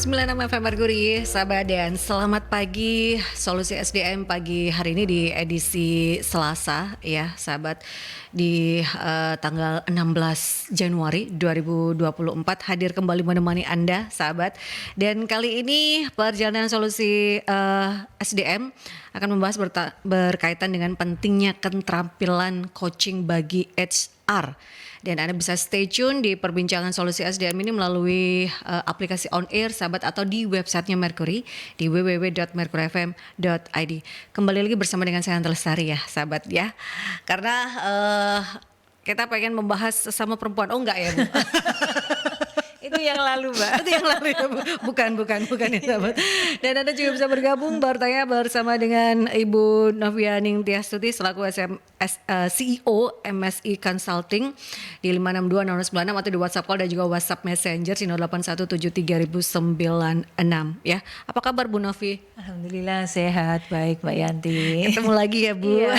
106,9 FM Mercury, sahabat, dan selamat pagi Solusi SDM pagi hari ini di edisi Selasa ya sahabat, di tanggal 16 Januari 2024 hadir kembali menemani Anda sahabat. Dan kali ini perjalanan Solusi SDM akan membahas berkaitan dengan pentingnya keterampilan coaching bagi HR. Dan Anda bisa stay tune di perbincangan Solusi SDM ini melalui aplikasi on air sahabat atau di websitenya Mercury di www.mercuryfm.id. Kembali lagi bersama dengan saya Antel Lestari ya sahabat ya. Karena kita pengen membahas sesama perempuan. Oh enggak ya Bu? Itu yang lalu Mbak. Itu yang lalu ya Bu. Bukan ya sahabat. Dan Anda juga bisa bergabung bertanya bersama dengan Ibu Novia Ningtyas-Tuti selaku CEO MSI Consulting di 562-0096 atau di WhatsApp call dan juga WhatsApp Messenger 08173096 ya. Apa kabar Bu Novi? Alhamdulillah sehat, baik Mbak Yanti. Ketemu lagi ya Bu. Iya.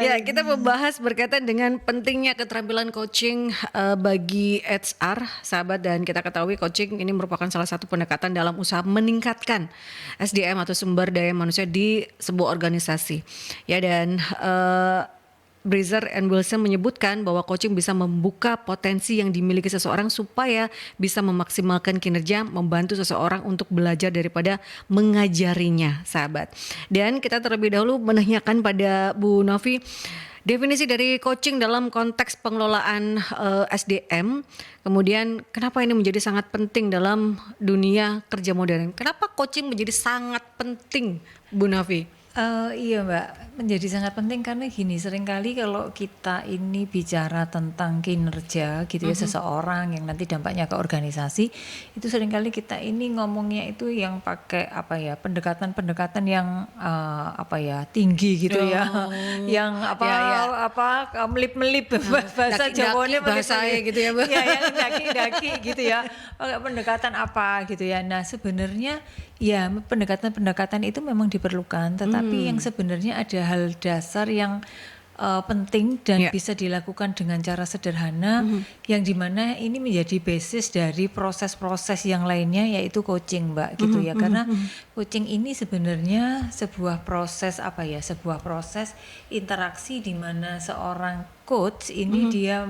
Ya, kita membahas berkaitan dengan pentingnya keterampilan coaching bagi HR sahabat, dan kita ketahui coaching ini merupakan salah satu pendekatan dalam usaha meningkatkan SDM atau sumber daya manusia di sebuah organisasi. Ya, dan Brazier and Wilson menyebutkan bahwa coaching bisa membuka potensi yang dimiliki seseorang supaya bisa memaksimalkan kinerja, membantu seseorang untuk belajar daripada mengajarinya, sahabat. Dan kita terlebih dahulu menanyakan pada Bu Novi definisi dari coaching dalam konteks pengelolaan SDM. Kemudian kenapa ini menjadi sangat penting dalam dunia kerja modern? Kenapa coaching menjadi sangat penting, Bu Novi? Iya Mbak, menjadi sangat penting karena gini, seringkali kalau kita ini bicara tentang kinerja gitu ya seseorang yang nanti dampaknya ke organisasi, itu seringkali kita ini ngomongnya itu yang pakai apa ya, pendekatan-pendekatan yang tinggi gitu ya, yang melip-melip bahasa Jawanya bahasa gitu ya Bu. Ya, yang daki-daki gitu ya, pakai pendekatan apa gitu ya. Nah sebenarnya ya pendekatan-pendekatan itu memang diperlukan, tetapi yang sebenarnya ada hal dasar yang penting dan bisa dilakukan dengan cara sederhana, yang dimana ini menjadi basis dari proses-proses yang lainnya, yaitu coaching Mbak gitu ya. Karena coaching ini sebenarnya sebuah proses sebuah proses interaksi di mana seorang coach ini dia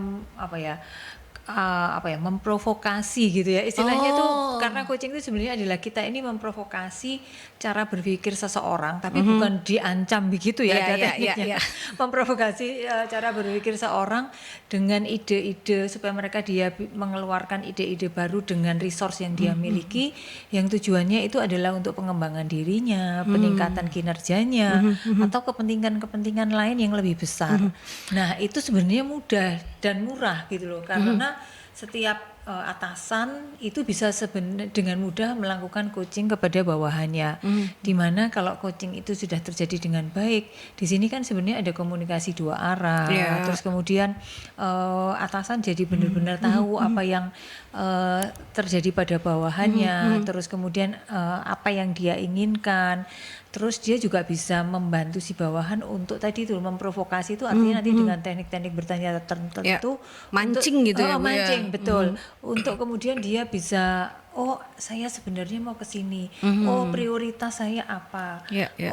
memprovokasi gitu ya istilahnya tuh, karena coaching itu sebenarnya adalah kita ini memprovokasi cara berpikir seseorang, tapi bukan diancam begitu ya, ada tekniknya. Memprovokasi cara berpikir seorang dengan ide-ide supaya dia mengeluarkan ide-ide baru dengan resource yang dia miliki, yang tujuannya itu adalah untuk pengembangan dirinya, peningkatan kinerjanya, atau kepentingan-kepentingan lain yang lebih besar. Nah itu sebenarnya mudah dan murah gitu loh, karena setiap atasan itu bisa dengan mudah melakukan coaching kepada bawahannya. Dimana kalau coaching itu sudah terjadi dengan baik, di sini kan sebenarnya ada komunikasi dua arah. Terus kemudian atasan jadi benar-benar tahu apa yang terjadi pada bawahannya. Terus kemudian apa yang dia inginkan. Terus dia juga bisa membantu si bawahan untuk tadi itu memprovokasi, itu artinya nanti dengan teknik-teknik bertanya tertentu, mancing untuk, gitu ya, mancing betul, untuk kemudian dia bisa, oh saya sebenarnya mau ke sini, oh prioritas saya apa,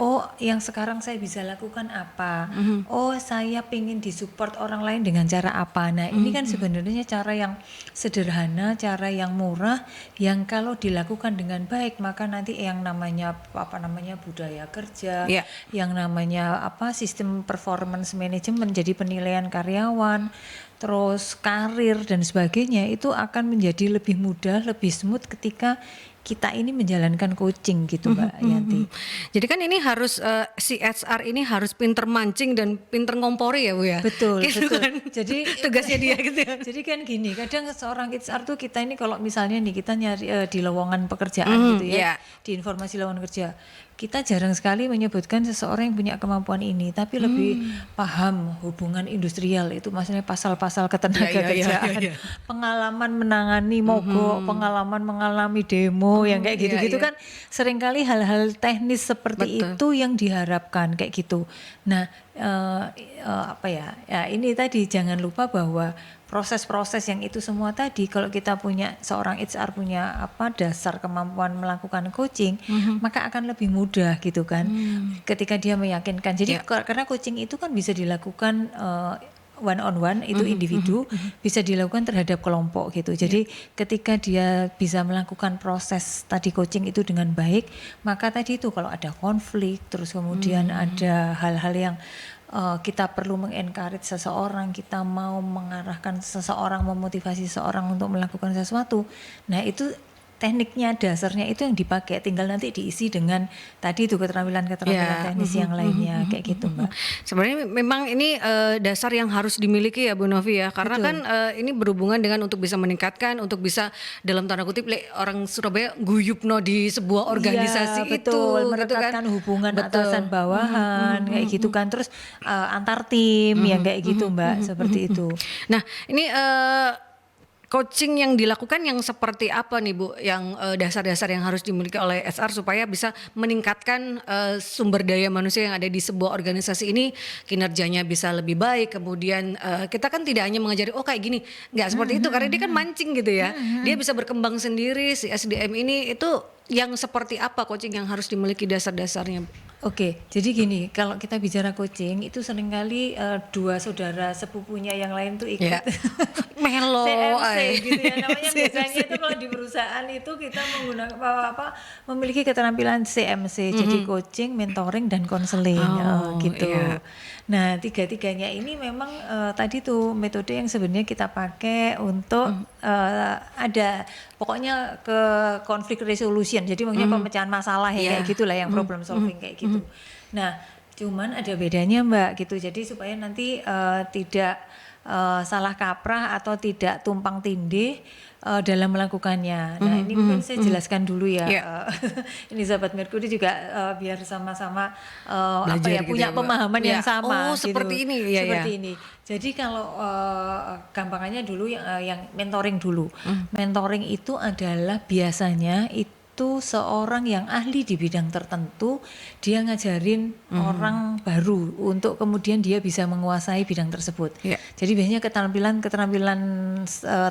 oh yang sekarang saya bisa lakukan apa, oh saya pengen disupport orang lain dengan cara apa. Nah ini kan sebenarnya cara yang sederhana, cara yang murah, yang kalau dilakukan dengan baik maka nanti yang namanya budaya kerja, yang namanya sistem performance management, jadi penilaian karyawan, terus karir dan sebagainya, itu akan menjadi lebih mudah, lebih smooth ketika kita ini menjalankan coaching gitu Mbak Yanti. Jadi kan ini harus si HR ini harus pinter mancing dan pinter ngompori ya Bu ya. Betul, gitu betul. Kan? Jadi tugasnya dia gitu ya. Jadi kan gini, kadang seorang HR tuh kita ini kalau misalnya nih kita nyari di lowongan pekerjaan gitu ya, di informasi lowongan kerja, kita jarang sekali menyebutkan seseorang yang punya kemampuan ini, tapi lebih paham hubungan industrial, itu maksudnya pasal-pasal ketenagakerjaan, pengalaman menangani mogok, pengalaman mengalami demo, yang kayak gitu-gitu kan seringkali hal-hal teknis seperti itu yang diharapkan kayak gitu. Nah apa ya? Ya ini tadi jangan lupa bahwa proses-proses yang itu semua tadi kalau kita punya seorang HR punya apa dasar kemampuan melakukan coaching, maka akan lebih mudah gitu kan. Ketika dia meyakinkan. Jadi karena coaching itu kan bisa dilakukan one on one itu individu, bisa dilakukan terhadap kelompok gitu. Jadi ketika dia bisa melakukan proses tadi coaching itu dengan baik, maka tadi itu kalau ada konflik, terus kemudian ada hal-hal yang kita perlu mengencourage seseorang, kita mau mengarahkan seseorang, memotivasi seseorang untuk melakukan sesuatu. Nah itu tekniknya, dasarnya itu yang dipakai, tinggal nanti diisi dengan tadi itu keterampilan-keterampilan teknis yang lainnya kayak gitu Mbak. Sebenarnya memang ini dasar yang harus dimiliki ya Bu Novi ya, karena kan ini berhubungan dengan untuk bisa meningkatkan, untuk bisa dalam tanda kutip orang Surabaya guyupno di sebuah organisasi ya, itu, betul, gitu kan? merekatkan hubungan atasan bawahan kayak gitu kan, terus antar tim yang kayak gitu Mbak, seperti itu. Nah ini coaching yang dilakukan yang seperti apa nih Bu, yang dasar-dasar yang harus dimiliki oleh HR supaya bisa meningkatkan sumber daya manusia yang ada di sebuah organisasi ini, kinerjanya bisa lebih baik, kemudian kita kan tidak hanya mengajari kayak gini, nggak seperti itu, karena dia kan mancing gitu ya, dia bisa berkembang sendiri si SDM ini, itu yang seperti apa coaching yang harus dimiliki dasar-dasarnya Bu? Oke, jadi gini, kalau kita bicara coaching itu seringkali dua saudara sepupunya yang lain tuh ikut Melo CMC gitu ya namanya. Biasanya itu kalau di perusahaan itu kita menggunakan memiliki keterampilan CMC, jadi coaching, mentoring dan konseling gitu. Iya. Nah, tiga-tiganya ini memang tadi tuh metode yang sebenarnya kita pakai untuk ada pokoknya ke conflict resolution. Jadi maksudnya pemecahan masalah ya kayak gitulah, yang problem solving kayak gitu. Nah, cuman ada bedanya Mbak gitu. Jadi supaya nanti tidak salah kaprah atau tidak tumpang tindih dalam melakukannya. Nah, ini mungkin saya jelaskan dulu ya. Ini sahabat Merkuri juga biar sama-sama punya pemahaman yang sama. Oh, seperti ini ya. Seperti ini. Jadi kalau gampangannya dulu yang mentoring dulu. Mentoring itu adalah biasanya itu seorang yang ahli di bidang tertentu, dia ngajarin orang baru untuk kemudian dia bisa menguasai bidang tersebut. Jadi biasanya keterampilan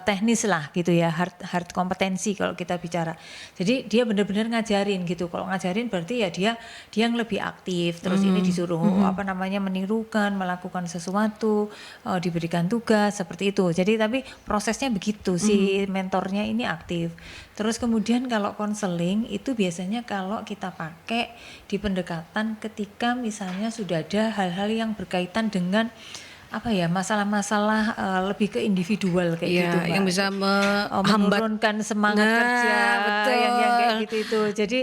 teknis lah gitu ya, hard kompetensi kalau kita bicara. Jadi dia benar-benar ngajarin gitu. Kalau ngajarin berarti ya dia yang lebih aktif. Terus ini disuruh menirukan, melakukan sesuatu, diberikan tugas seperti itu. Jadi tapi prosesnya begitu, si mentornya ini aktif. Terus kemudian kalau konseling itu biasanya kalau kita pakai di pendekatan ketika misalnya sudah ada hal-hal yang berkaitan dengan masalah-masalah lebih ke individual kayak gitu Mbak. Yang bisa menurunkan semangat kerja, betul. yang kayak gitu itu. Jadi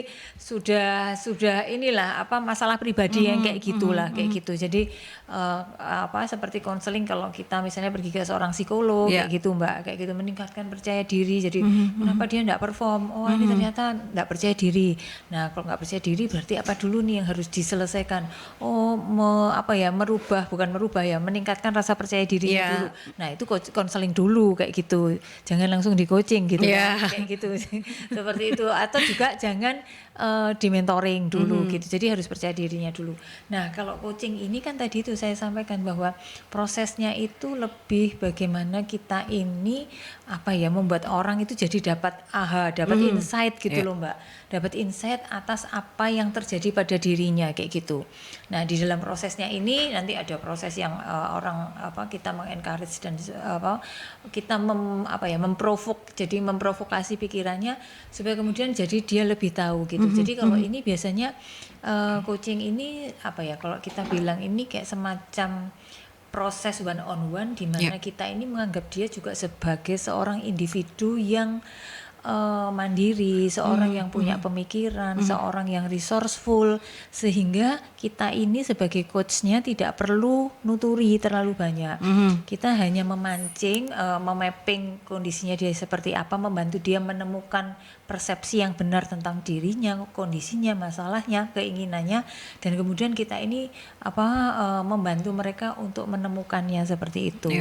sudah inilah masalah pribadi yang kayak gitulah kayak gitu. Jadi seperti konseling kalau kita misalnya pergi ke seorang psikolog kayak gitu Mbak, kayak gitu meningkatkan percaya diri. Jadi kenapa dia enggak perform? Oh ini ternyata enggak percaya diri. Nah kalau enggak percaya diri berarti apa dulu nih yang harus diselesaikan? Oh meningkatkan rasa percaya dirinya dulu. Nah itu konseling dulu kayak gitu. Jangan langsung di coaching gitu kayak gitu. Seperti itu. Atau juga jangan di mentoring dulu gitu. Jadi harus percaya dirinya dulu. Nah kalau coaching ini kan tadi itu saya sampaikan bahwa prosesnya itu lebih bagaimana kita ini membuat orang itu jadi dapat insight gitu loh Mbak. Dapat insight atas apa yang terjadi pada dirinya kayak gitu. Nah di dalam prosesnya ini nanti ada proses yang kita mengencourage dan kita memprovokasi pikirannya supaya kemudian jadi dia lebih tahu gitu. Jadi kalau ini biasanya coaching ini kalau kita bilang ini kayak semacam proses one on one di mana kita ini menganggap dia juga sebagai seorang individu yang mandiri, seorang yang punya pemikiran, seorang yang resourceful, sehingga kita ini sebagai coachnya tidak perlu nuturi terlalu banyak. Kita hanya memancing, memapping kondisinya dia seperti apa, membantu dia menemukan persepsi yang benar tentang dirinya, kondisinya, masalahnya, keinginannya, dan kemudian kita ini membantu mereka untuk menemukannya seperti itu.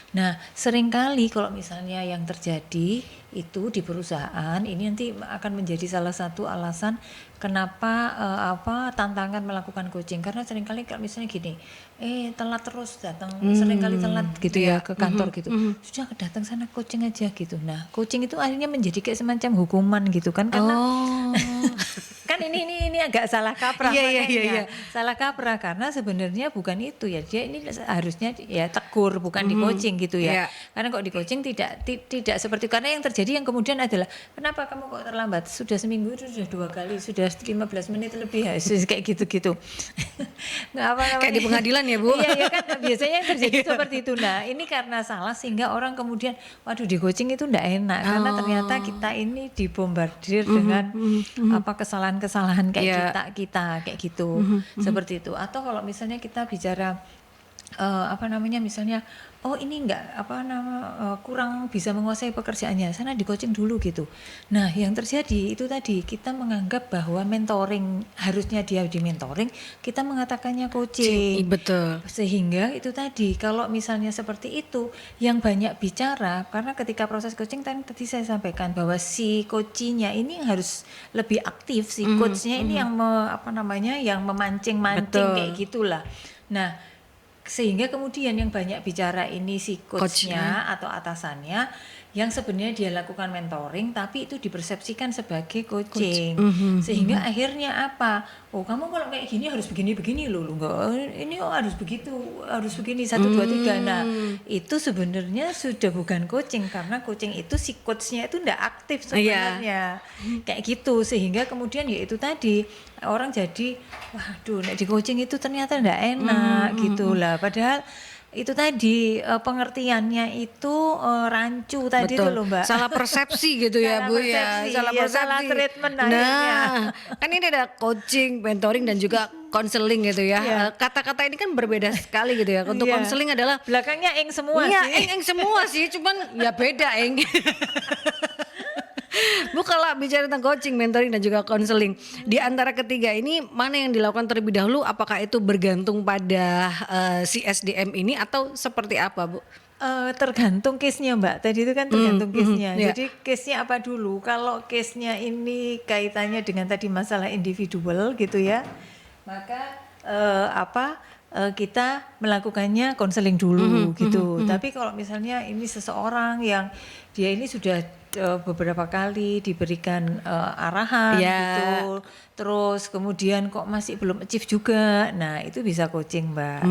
Nah, seringkali kalau misalnya yang terjadi itu di perusahaan perusahaan ini nanti akan menjadi salah satu alasan kenapa tantangan melakukan coaching, karena seringkali kalau misalnya gini, telat terus datang, seringkali telat gitu ya ke kantor gitu, sudah datang sana coaching aja gitu. Nah coaching itu akhirnya menjadi kayak semacam hukuman gitu kan, karena kan ini agak salah kaprah. Iya. Salah kaprah karena sebenarnya bukan itu ya, dia ini harusnya ya tegur, bukan di coaching gitu ya. Karena kok di coaching tidak seperti, karena yang terjadi yang kemudian adalah kenapa kamu kok terlambat, sudah seminggu itu sudah 2 kali, sudah 15 menit lebih ya, kayak gitu-gitu. Kayak di pengadilan ya Bu. Iya kan biasanya yang terjadi seperti itu. Nah ini karena salah sehingga orang kemudian waduh di coaching itu enggak enak, karena ternyata kita ini dibombardir dengan kesalahan-kesalahan kayak kita kayak gitu, seperti itu. Atau kalau misalnya kita bicara misalnya ini enggak kurang bisa menguasai pekerjaannya, sana di coaching dulu gitu. Nah yang terjadi itu tadi, kita menganggap bahwa mentoring harusnya dia di mentoring, kita mengatakannya coaching. Betul. Sehingga itu tadi, kalau misalnya seperti itu yang banyak bicara, karena ketika proses coaching tadi saya sampaikan bahwa si coachnya ini harus lebih aktif, si coachnya ini yang yang memancing-mancing kayak gitulah. Nah sehingga kemudian yang banyak bicara ini si coachnya atau atasannya, yang sebenarnya dia lakukan mentoring tapi itu dipersepsikan sebagai coaching. Sehingga akhirnya apa? Oh kamu kalau kayak gini harus begini loh, enggak ini harus begitu, harus begini 1 2 3. Nah itu sebenarnya sudah bukan coaching, karena coaching itu si coachnya itu enggak aktif sebenarnya. Kayak gitu, sehingga kemudian ya itu tadi orang jadi waduh di coaching itu ternyata enggak enak gitu lah, padahal itu tadi pengertiannya itu rancu tadi itu loh Mbak. Salah persepsi gitu ya Bu ya. Salah persepsi. Salah treatment akhirnya. Kan ini ada coaching, mentoring dan juga konseling gitu ya. Kata-kata ini kan berbeda sekali gitu ya. Untuk konseling adalah belakangnya eng semua sih. Iya, eng semua sih, cuman ya beda eng. Bu kalau bicara tentang coaching, mentoring dan juga konseling, di antara ketiga ini mana yang dilakukan terlebih dahulu? Apakah itu bergantung pada si SDM ini atau seperti apa Bu? Tergantung case-nya Mbak, tadi itu kan tergantung case-nya. Jadi case-nya apa dulu? Kalau case-nya ini kaitannya dengan tadi masalah individual gitu ya, maka kita melakukannya konseling dulu gitu. Tapi kalau misalnya ini seseorang yang dia ini sudah beberapa kali diberikan arahan gitu, terus kemudian kok masih belum achieve juga, nah itu bisa coaching Mbak.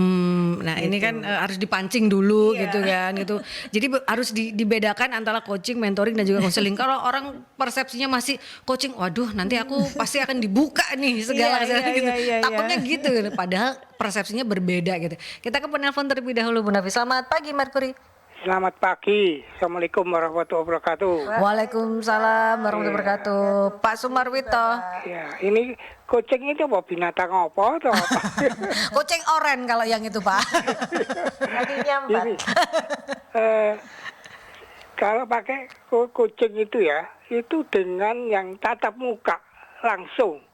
Nah gitu. Ini kan harus dipancing dulu gitu kan gitu. Jadi harus dibedakan antara coaching, mentoring dan juga konseling. Kalau orang persepsinya masih coaching, waduh nanti aku pasti akan dibuka nih segala gitu. Takutnya gitu. Padahal persepsinya berbeda gitu. Kita ke penelpon terlebih dahulu Bu Nafi. Selamat pagi Merkuri. Selamat pagi, Assalamualkum warahmatullahi wabarakatuh. Waalaikumsalam warahmatullahi wabarakatuh. Pak Sumarwito. Ya, ini kucing itu apa binatang apa atau apa? Kucing oren kalau yang itu Pak. Ini, kalau pakai kucing itu ya, itu dengan yang tatap muka langsung.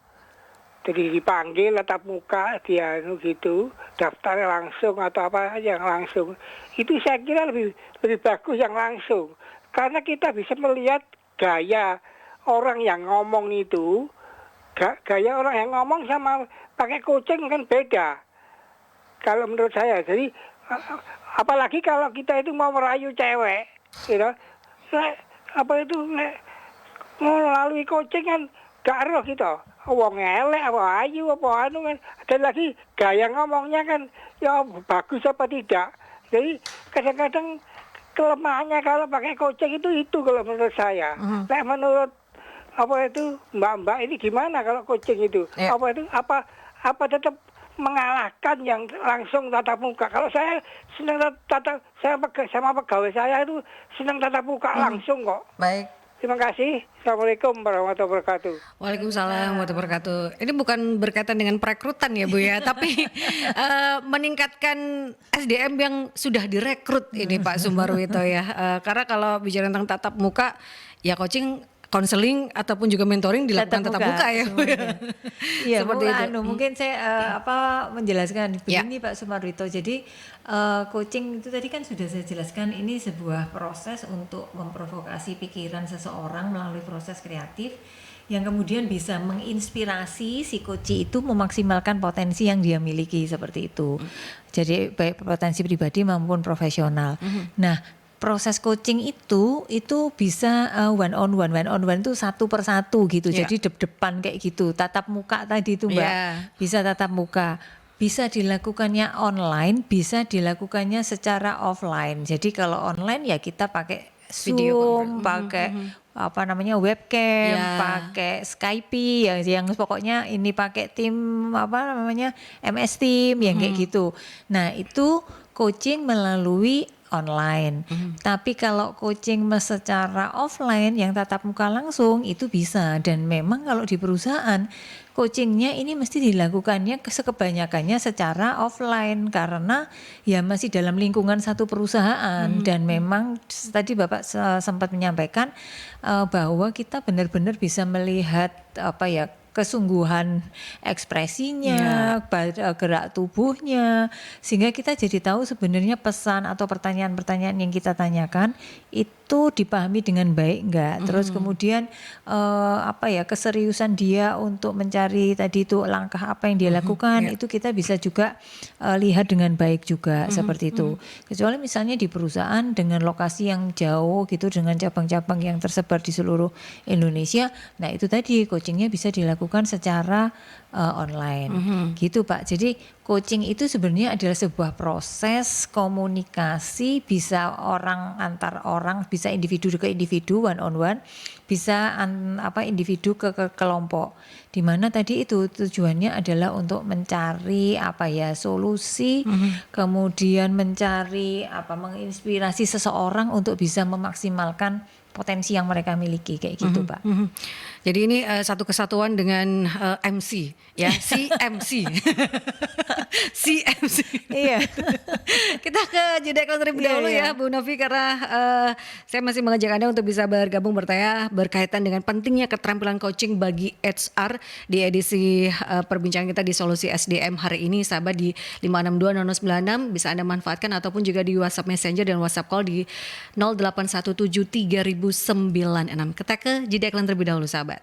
Jadi dipanggil tatap muka, dia gitu, daftar langsung atau apa yang langsung. Itu saya kira lebih bagus yang langsung. Karena kita bisa melihat gaya orang yang ngomong itu, gaya orang yang ngomong sama pakai kucing kan beda. Kalau menurut saya, jadi apalagi kalau kita itu mau merayu cewek, gitu, mau melalui kucing kan gak eroh gitu. Wong elek apa ayu apa anu kan, dan lagi gaya ngomongnya kan ya bagus apa tidak. Jadi kadang-kadang kelemahannya kalau pakai kucing itu kalau menurut saya. Nah menurut mbak-mbak ini gimana kalau kucing itu? Apa tetap mengalahkan yang langsung tatap muka? Kalau saya senang sama pegawai saya itu senang tatap muka langsung kok. Baik. Terima kasih. Assalamualaikum warahmatullahi wabarakatuh. Waalaikumsalam warahmatullahi wabarakatuh. Ini bukan berkaitan dengan perekrutan ya Bu ya, tapi meningkatkan SDM yang sudah direkrut ini Pak Sumarwito ya. Karena kalau bicara tentang tatap muka, ya coaching konseling ataupun juga mentoring dilakukan tatap muka ya. Iya, Seperti itu. mungkin saya menjelaskan begini Pak Sumarwito. Jadi coaching itu tadi kan sudah saya jelaskan, ini sebuah proses untuk memprovokasi pikiran seseorang melalui proses kreatif yang kemudian bisa menginspirasi si coach itu memaksimalkan potensi yang dia miliki seperti itu. Jadi baik potensi pribadi maupun profesional. Nah, proses coaching itu bisa one on one itu satu persatu gitu. Jadi dep-depan kayak gitu. Tatap muka tadi itu Mbak. Bisa tatap muka. Bisa dilakukannya online, bisa dilakukannya secara offline. Jadi kalau online ya kita pakai Zoom, pakai webcam, pakai Skype yang pokoknya ini pakai tim MS Team yang kayak gitu. Nah, itu coaching melalui online. Tapi kalau coaching secara offline yang tatap muka langsung itu bisa, dan memang kalau di perusahaan coachingnya ini mesti dilakukannya kebanyakannya secara offline karena ya masih dalam lingkungan satu perusahaan. Dan memang tadi Bapak sempat menyampaikan bahwa kita benar-benar bisa melihat kesungguhan ekspresinya, gerak tubuhnya, sehingga kita jadi tahu sebenarnya pesan atau pertanyaan-pertanyaan yang kita tanyakan itu dipahami dengan baik enggak. Terus kemudian keseriusan dia untuk mencari tadi itu langkah apa yang dia lakukan, itu kita bisa juga lihat dengan baik juga seperti itu. Kecuali misalnya di perusahaan dengan lokasi yang jauh gitu, dengan cabang-cabang yang tersebar di seluruh Indonesia, nah itu tadi coachingnya bisa dilakukan secara online gitu Pak. Jadi coaching itu sebenarnya adalah sebuah proses komunikasi, bisa orang antar orang, bisa individu ke individu one on one, bisa individu ke kelompok. Di mana tadi itu tujuannya adalah untuk mencari solusi, kemudian mencari menginspirasi seseorang untuk bisa memaksimalkan potensi yang mereka miliki kayak gitu Pak. Jadi ini satu kesatuan dengan MC ya, CMC. CMC. Iya. Kita ke jeda iklan terlebih dahulu ya Bu Novi, karena saya masih mengajak Anda untuk bisa bergabung bertanya berkaitan dengan pentingnya keterampilan coaching bagi HR di edisi perbincangan kita di Solusi SDM hari ini. Sahabat di 5620096 bisa Anda manfaatkan, ataupun juga di WhatsApp Messenger dan WhatsApp call di 0817300096. Kita ke jeda iklan terlebih dahulu sahabat.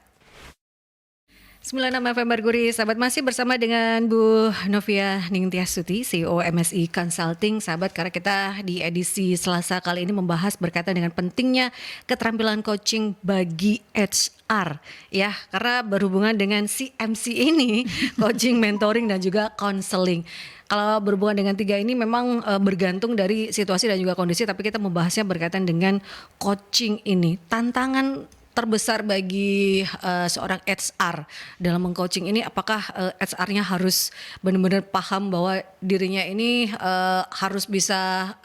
96 FM Merguri, sahabat masih bersama dengan Bu Novia Ningtyasuti, CEO MSI Consulting, sahabat, karena kita di edisi Selasa kali ini membahas berkaitan dengan pentingnya keterampilan coaching bagi HR ya, karena berhubungan dengan CMC ini, coaching, mentoring dan juga counseling. Kalau berhubungan dengan tiga ini memang bergantung dari situasi dan juga kondisi, tapi kita membahasnya berkaitan dengan coaching ini. Tantangan terbesar bagi seorang HR dalam mengcoaching ini, apakah HR-nya harus benar-benar paham bahwa dirinya ini harus bisa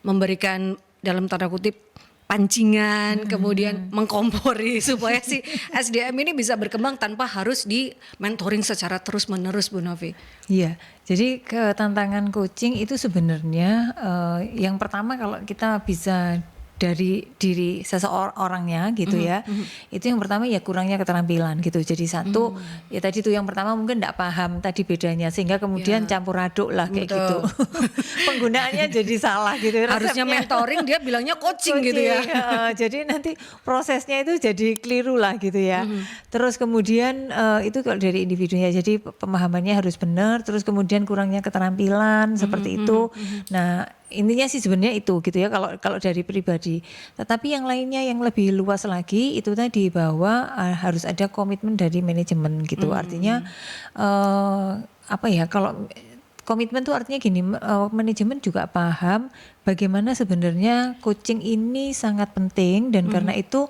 memberikan dalam tanda kutip pancingan, kemudian mengkompori supaya si SDM ini bisa berkembang tanpa harus di mentoring secara terus-menerus, Bu Novi. Iya, jadi tantangan coaching itu sebenarnya yang pertama kalau kita bisa dari diri seseorangnya gitu ya. Itu yang pertama ya kurangnya keterampilan gitu. Jadi satu ya tadi itu yang pertama mungkin enggak paham tadi bedanya, sehingga kemudian campur aduk lah kayak gitu. Penggunaannya jadi salah gitu. Harusnya mentoring dia bilangnya coaching gitu ya. Jadi nanti prosesnya itu jadi keliru lah gitu ya. Terus kemudian itu kalau dari individunya, jadi pemahamannya harus benar, terus kemudian kurangnya keterampilan seperti itu. Nah, intinya sih sebenarnya itu gitu ya kalau dari pribadi. Tetapi yang lainnya yang lebih luas lagi itu tadi bahwa harus ada komitmen dari manajemen gitu. Artinya kalau komitmen itu artinya gini, manajemen juga paham bagaimana sebenarnya coaching ini sangat penting, dan karena itu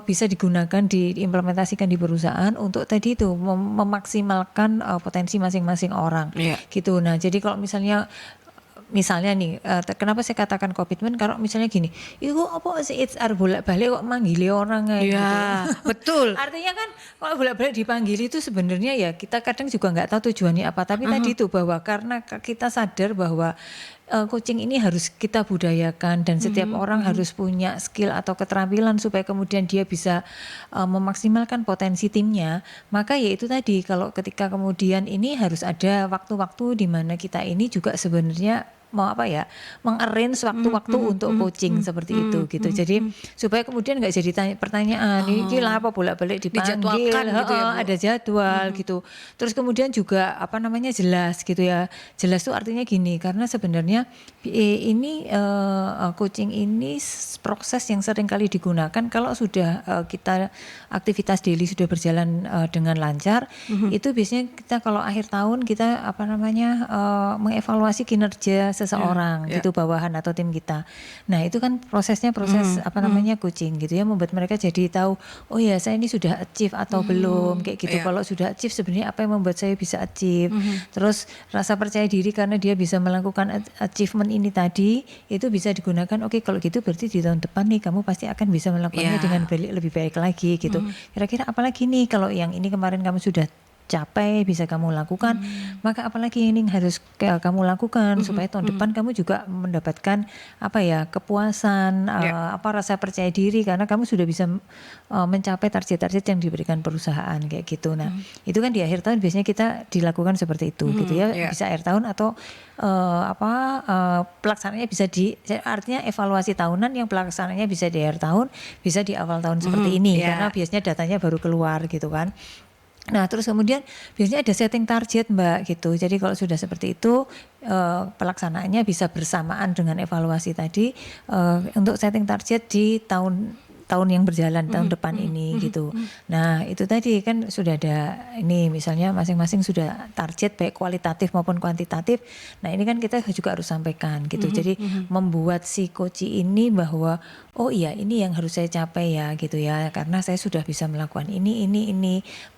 bisa digunakan diimplementasikan di perusahaan untuk tadi itu memaksimalkan potensi masing-masing orang gitu. Nah, jadi kalau misalnya nih, kenapa saya katakan komitmen? Kalau misalnya gini, itu apa sih HR bolak-balik kok manggil orang kayak gitu. Betul. Artinya kan kalau bolak-balik dipanggil itu sebenarnya ya kita kadang juga nggak tahu tujuannya apa. Tapi tadi itu bahwa karena kita sadar bahwa coaching ini harus kita budayakan dan setiap orang harus punya skill atau keterampilan supaya kemudian dia bisa memaksimalkan potensi timnya. Maka ya itu tadi, kalau ketika kemudian ini harus ada waktu-waktu di mana kita ini juga sebenarnya mengarrange waktu-waktu untuk coaching seperti itu gitu. Jadi supaya kemudian nggak jadi pertanyaan ini lah apa bolak-balik dipanggil, gitu ya, Bu? ada jadwal gitu. Terus kemudian juga jelas gitu ya. Jelas tuh artinya gini, karena sebenarnya ini coaching ini proses yang sering kali digunakan kalau sudah kita aktivitas daily sudah berjalan dengan lancar. Itu biasanya kita kalau akhir tahun kita mengevaluasi kinerja seseorang gitu, bawahan atau tim kita. Nah itu kan prosesnya proses coaching gitu ya, membuat mereka jadi tahu, oh ya saya ini sudah achieve atau belum kayak gitu. Kalau sudah achieve sebenarnya apa yang membuat saya bisa achieve. Terus rasa percaya diri karena dia bisa melakukan achievement ini tadi, itu bisa digunakan, oke kalau gitu berarti di tahun depan nih kamu pasti akan bisa melakukannya dengan lebih baik lagi gitu. Kira-kira apalagi nih kalau yang ini kemarin kamu sudah capai bisa kamu lakukan, maka apalagi ini harus kamu lakukan supaya tahun depan kamu juga mendapatkan kepuasan, rasa percaya diri karena kamu sudah bisa mencapai target-target yang diberikan perusahaan kayak gitu. Nah itu kan di akhir tahun biasanya kita dilakukan seperti itu gitu ya, bisa akhir tahun atau pelaksananya bisa artinya evaluasi tahunan yang pelaksananya bisa di akhir tahun, bisa di awal tahun seperti ini karena biasanya datanya baru keluar gitu kan. Nah terus kemudian biasanya ada setting target Mbak gitu. Jadi kalau sudah seperti itu pelaksanaannya bisa bersamaan dengan evaluasi tadi untuk setting target di tahun yang berjalan, tahun depan ini gitu. Nah itu tadi kan sudah ada ini misalnya masing-masing sudah target baik kualitatif maupun kuantitatif. Nah ini kan kita juga harus sampaikan gitu. Jadi membuat si coach ini bahwa oh iya ini yang harus saya capai ya gitu ya, karena saya sudah bisa melakukan ini.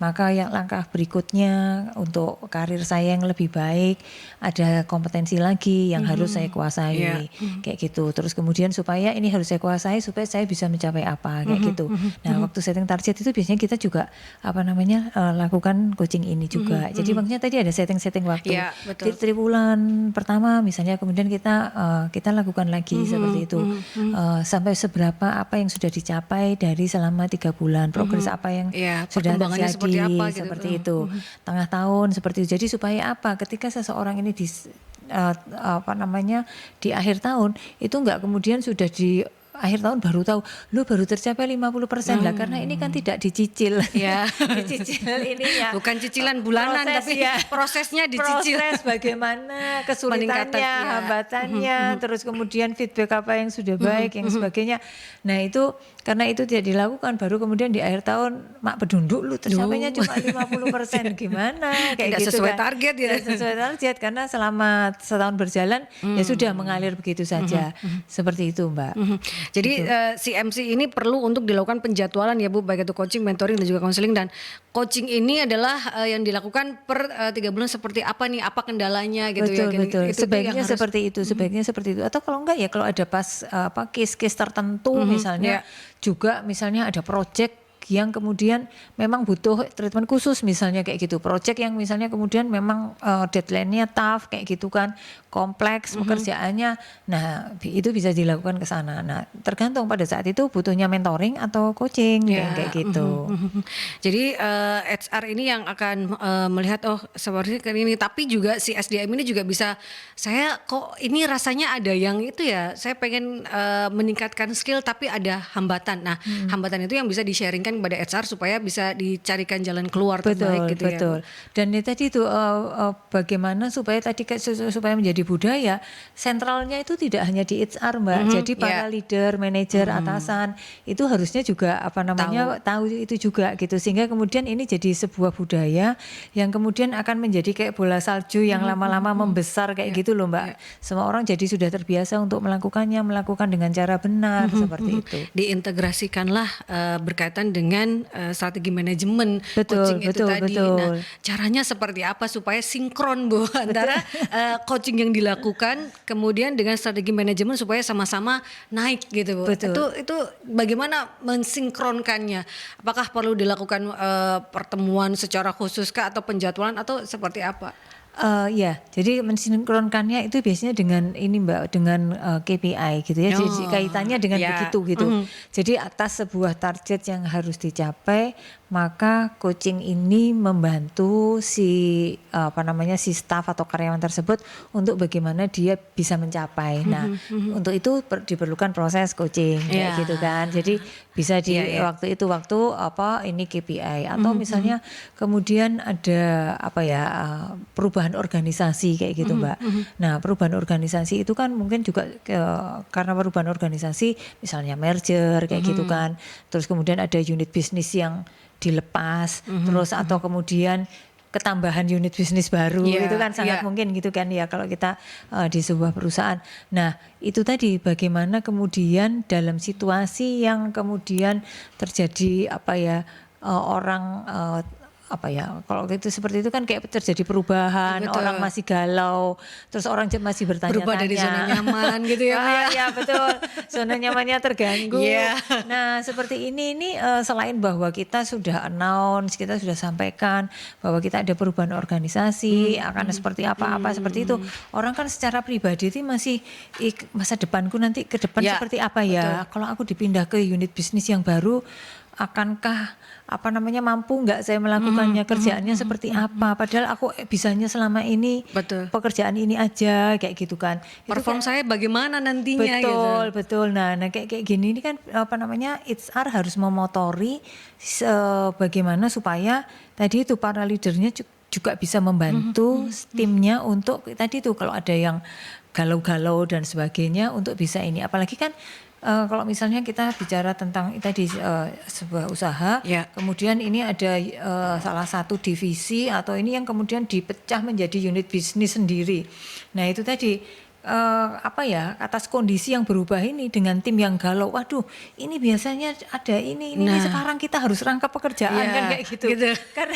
Maka yang langkah berikutnya untuk karir saya yang lebih baik ada kompetensi lagi yang harus saya kuasai kayak gitu. Terus kemudian supaya ini harus saya kuasai supaya saya bisa mencapai apa kayak gitu. Nah waktu setting target itu biasanya kita juga lakukan coaching ini juga. Jadi maksudnya tadi ada setting waktu. Di triwulan pertama misalnya, kemudian kita lakukan lagi seperti itu sampai seberapa apa yang sudah dicapai dari selama 3 bulan, progres apa yang sudah terjadi seperti apa, gitu. Seperti itu. Tengah tahun seperti itu. Jadi supaya apa? Ketika seseorang ini di akhir tahun itu enggak kemudian sudah di akhir tahun baru tahu, lu baru tercapai 50% lah, karena ini kan tidak dicicil. Dicicil ininya. Bukan cicilan bulanan tapi prosesnya dicicil. Proses bagaimana kesulitannya, hambatannya, terus kemudian feedback apa yang sudah baik, yang sebagainya. Nah itu karena itu tidak dilakukan, baru kemudian di akhir tahun mak bedunduk lu tercapainya cuma 50%, gimana kayak tidak gitu sesuai kan. target ya. Tidak sesuai target karena selama setahun berjalan ya sudah mengalir begitu saja. Seperti itu Mbak. Jadi CMC ini perlu untuk dilakukan penjadwalan ya Bu, baik itu coaching, mentoring dan juga konseling. Dan coaching ini adalah yang dilakukan per 3 bulan seperti apa nih, apa kendalanya gitu ya. Betul. Sebaiknya seperti itu, Atau kalau enggak ya kalau ada case-case tertentu misalnya juga misalnya ada project yang kemudian memang butuh treatment khusus misalnya kayak gitu. Project yang misalnya kemudian memang deadline-nya tough kayak gitu kan, kompleks pekerjaannya. Nah, itu bisa dilakukan ke sana. Nah, tergantung pada saat itu butuhnya mentoring atau coaching kayak gitu. Jadi HR ini yang akan melihat seperti ini, tapi juga si SDM ini juga bisa, saya kok ini rasanya ada yang itu ya, saya pengen meningkatkan skill tapi ada hambatan. Nah, hambatan itu yang bisa di-sharingkan kepada HR supaya bisa dicarikan jalan keluar terbaik gitu ya. Betul. Dan tadi itu bagaimana supaya menjadi budaya, sentralnya itu tidak hanya di HR Mbak. Jadi para leader, manajer, atasan itu harusnya juga tahu itu juga gitu, sehingga kemudian ini jadi sebuah budaya yang kemudian akan menjadi kayak bola salju yang lama-lama membesar kayak gitu loh Mbak. Semua orang jadi sudah terbiasa untuk melakukan dengan cara benar seperti itu. Diintegrasikanlah berkaitan dengan strategi manajemen coaching itu tadi. Nah, caranya seperti apa supaya sinkron Bu antara coaching yang dilakukan kemudian dengan strategi manajemen supaya sama-sama naik gitu Bu. Itu bagaimana mensinkronkannya? Apakah perlu dilakukan pertemuan secara khusus kah atau penjadwalan atau seperti apa? Ya, jadi mensinkronkannya itu biasanya dengan ini Mbak, dengan KPI gitu ya. Jadi kaitannya dengan begitu gitu. Jadi atas sebuah target yang harus dicapai, maka coaching ini membantu si si staff atau karyawan tersebut untuk bagaimana dia bisa mencapai. Nah, untuk itu diperlukan proses coaching kayak gitu kan. Jadi bisa di waktu ini KPI atau misalnya kemudian ada perubahan organisasi kayak gitu Mbak. Nah, perubahan organisasi itu kan mungkin juga karena perubahan organisasi misalnya merger kayak gitu kan. Terus kemudian ada unit bisnis yang dilepas, terus atau kemudian ketambahan unit bisnis baru itu kan sangat mungkin gitu kan ya kalau kita di sebuah perusahaan. Nah, itu tadi bagaimana kemudian dalam situasi yang kemudian terjadi orang kalau gitu seperti itu kan kayak terjadi perubahan, orang masih galau, terus orang masih bertanya-tanya. Berubah dari zona nyaman gitu ya. Ya betul, zona nyamannya terganggu. Nah seperti ini selain bahwa kita sudah announce, kita sudah sampaikan bahwa kita ada perubahan organisasi, akan seperti apa seperti itu. Orang kan secara pribadi itu masih masa depanku nanti ke depan seperti apa ya. Kalau aku dipindah ke unit bisnis yang baru, akankah mampu nggak saya melakukannya, kerjaannya seperti apa, padahal aku bisanya selama ini pekerjaan ini aja kayak gitu kan. Perform saya bagaimana nantinya betul. Nah kayak gini ini kan HR harus memotori bagaimana supaya tadi itu para leadernya juga bisa membantu timnya untuk tadi itu kalau ada yang galau-galau dan sebagainya untuk bisa ini, apalagi kan kalau misalnya kita bicara tentang tadi sebuah usaha, kemudian ini ada salah satu divisi atau ini yang kemudian dipecah menjadi unit bisnis sendiri. Nah itu tadi atas kondisi yang berubah ini dengan tim yang galau, waduh ini biasanya ada ini sekarang kita harus rangkap pekerjaan kan kayak gitu. Karena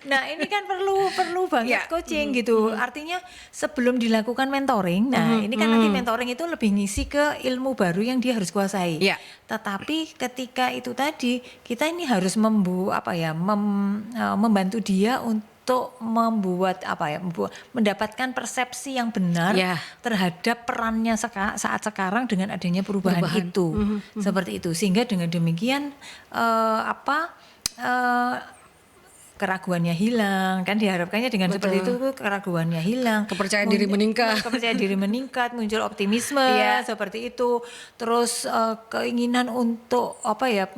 nah ini kan perlu banget coaching gitu. Artinya sebelum dilakukan mentoring, nah ini kan nanti mentoring itu lebih ngisi ke ilmu baru yang dia harus kuasai. Tetapi ketika itu tadi kita ini harus membantu dia untuk membuat mendapatkan persepsi yang benar terhadap perannya saat sekarang dengan adanya perubahan itu. Seperti itu, sehingga dengan demikian keraguannya hilang, kan diharapkannya dengan seperti itu keraguannya hilang, kepercayaan diri meningkat, muncul optimisme seperti itu, terus keinginan untuk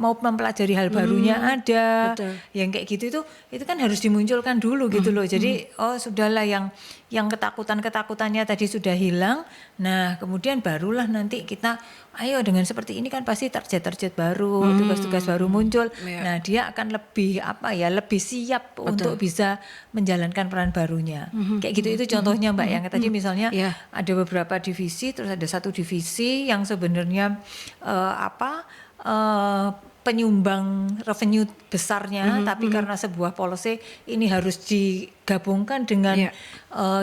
mau mempelajari hal barunya ada, yang kayak gitu itu kan harus dimunculkan dulu gitu loh. Jadi sudahlah yang ketakutannya tadi sudah hilang. Nah kemudian barulah nanti kita ayo dengan seperti ini kan pasti target baru, tugas-tugas baru muncul. Nah dia akan lebih lebih siap untuk bisa menjalankan peran barunya. Kayak gitu itu contohnya Mbak, yang tadi misalnya ada beberapa divisi, terus ada satu divisi yang sebenarnya penyumbang revenue besarnya, tapi karena sebuah policy ini harus digabungkan dengan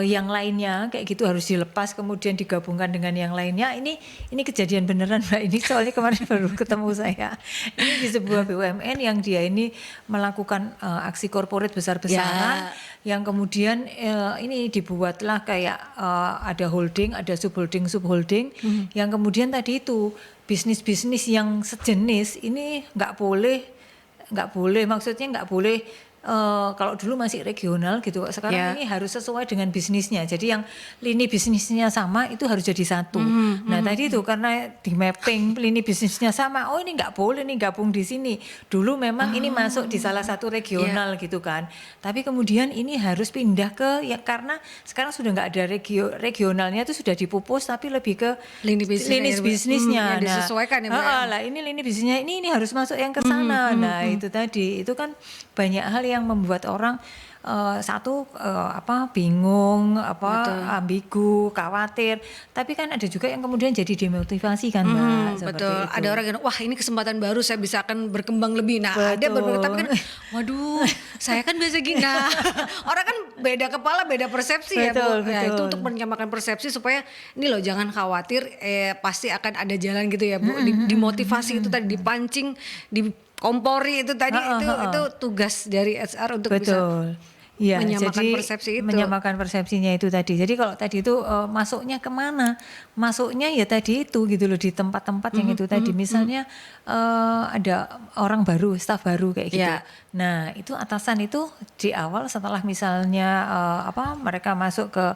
yang lainnya, kayak gitu harus dilepas kemudian digabungkan dengan yang lainnya. Ini kejadian beneran Mbak, ini soalnya kemarin baru ketemu saya. Ini di sebuah BUMN yang dia ini melakukan aksi korporat besar-besaran, yang kemudian ini dibuatlah kayak ada holding, ada subholding, yang kemudian tadi itu bisnis-bisnis yang sejenis ini nggak boleh maksudnya nggak boleh kalau dulu masih regional gitu, sekarang ini harus sesuai dengan bisnisnya. Jadi yang lini bisnisnya sama itu harus jadi satu. Nah tadi itu karena di mapping lini bisnisnya sama, ini nggak boleh nih gabung di sini. Dulu memang ini masuk di salah satu regional gitu kan. Tapi kemudian ini harus pindah ke karena sekarang sudah nggak ada regionalnya, itu sudah dipupus tapi lebih ke lini bisnisnya. Yang disesuaikan lah ini lini bisnisnya ini harus masuk yang ke sana. Nah itu tadi itu kan banyak hal yang membuat orang bingung, ambigu, khawatir. Tapi kan ada juga yang kemudian jadi demotivasi kan Mbak. Betul. Itu. Ada orang yang wah ini kesempatan baru, saya bisa akan berkembang lebih. Nah ada beberapa, tapi kan waduh saya kan biasa gini. Nah orang kan beda kepala, beda persepsi ya Bu. Nah, itu untuk menyamakan persepsi supaya ini loh jangan khawatir, pasti akan ada jalan gitu ya Bu. Dimotivasi itu tadi, dipancing, kompori itu tadi itu tugas dari HR untuk bisa. Ya, menyamakan jadi persepsi itu. menyamakan persepsinya itu tadi. Jadi kalau tadi itu masuknya kemana? Masuknya ya tadi itu gitu loh, di tempat-tempat yang itu tadi. Misalnya ada orang baru, staf baru kayak gitu. Ya. Nah itu atasan itu di awal setelah misalnya mereka masuk ke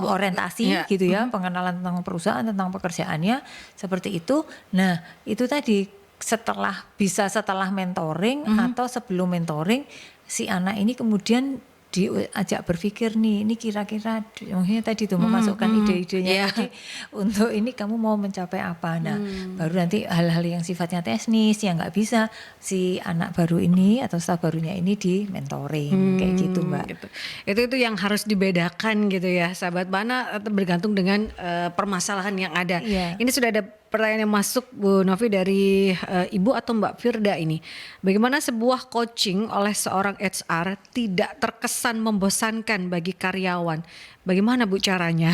orientasi ya. gitu ya, pengenalan tentang perusahaan, tentang pekerjaannya seperti itu. Nah itu tadi setelah mentoring atau sebelum mentoring, si anak ini kemudian diajak berpikir nih, ini kira-kira maksudnya tadi tuh memasukkan ide-idenya tadi untuk ini kamu mau mencapai apa. Nah baru nanti hal-hal yang sifatnya teknis yang nggak bisa si anak baru ini atau staf barunya ini di mentoring kayak gitu Mbak. Gitu. Itu yang harus dibedakan gitu ya sahabat Bana, bergantung dengan permasalahan yang ada. Iya. Ini sudah ada pertanyaan yang masuk Bu Novi dari Ibu atau Mbak Firda ini. Bagaimana sebuah coaching oleh seorang HR tidak terkesan membosankan bagi karyawan? Bagaimana Bu caranya?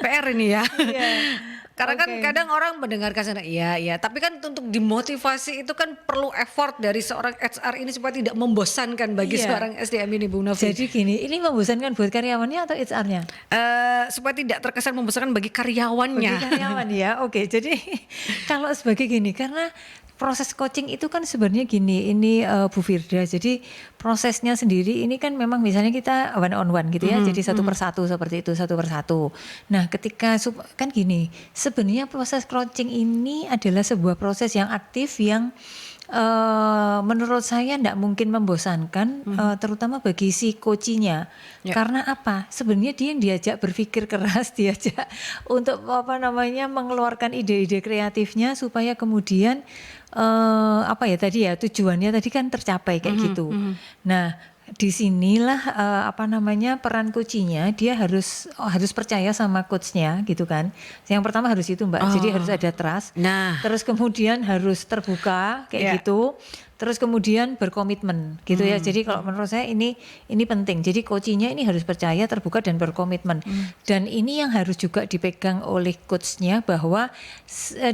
PR ini ya. Karena kan kadang orang mendengarkan sana iya, tapi kan untuk dimotivasi itu kan perlu effort dari seorang HR ini supaya tidak membosankan bagi seorang SDM ini Bu Novi. Jadi gini, ini membosankan buat karyawannya atau HR-nya? Supaya tidak terkesan membosankan bagi karyawannya. Bagi karyawan ya, oke. Jadi kalau sebagai gini, karena proses coaching itu kan sebenarnya gini, ini Bu Firda. Jadi prosesnya sendiri ini kan memang misalnya kita one on one gitu ya. Jadi satu persatu seperti itu, satu persatu. Nah, ketika kan gini, sebenarnya proses coaching ini adalah sebuah proses yang aktif yang menurut saya tidak mungkin membosankan, terutama bagi si coachnya. Karena apa? Sebenarnya dia yang diajak berpikir keras, diajak untuk mengeluarkan ide-ide kreatifnya supaya kemudian tujuannya tadi kan tercapai kayak gitu. Nah, disinilah peran coachnya, dia harus percaya sama coachnya gitu kan. Yang pertama harus itu Mbak, jadi harus ada trust. Nah, terus kemudian harus terbuka kayak gitu. Terus kemudian berkomitmen gitu ya. Jadi kalau menurut saya ini penting. Jadi coachnya ini harus percaya, terbuka dan berkomitmen. Dan ini yang harus juga dipegang oleh coachnya, bahwa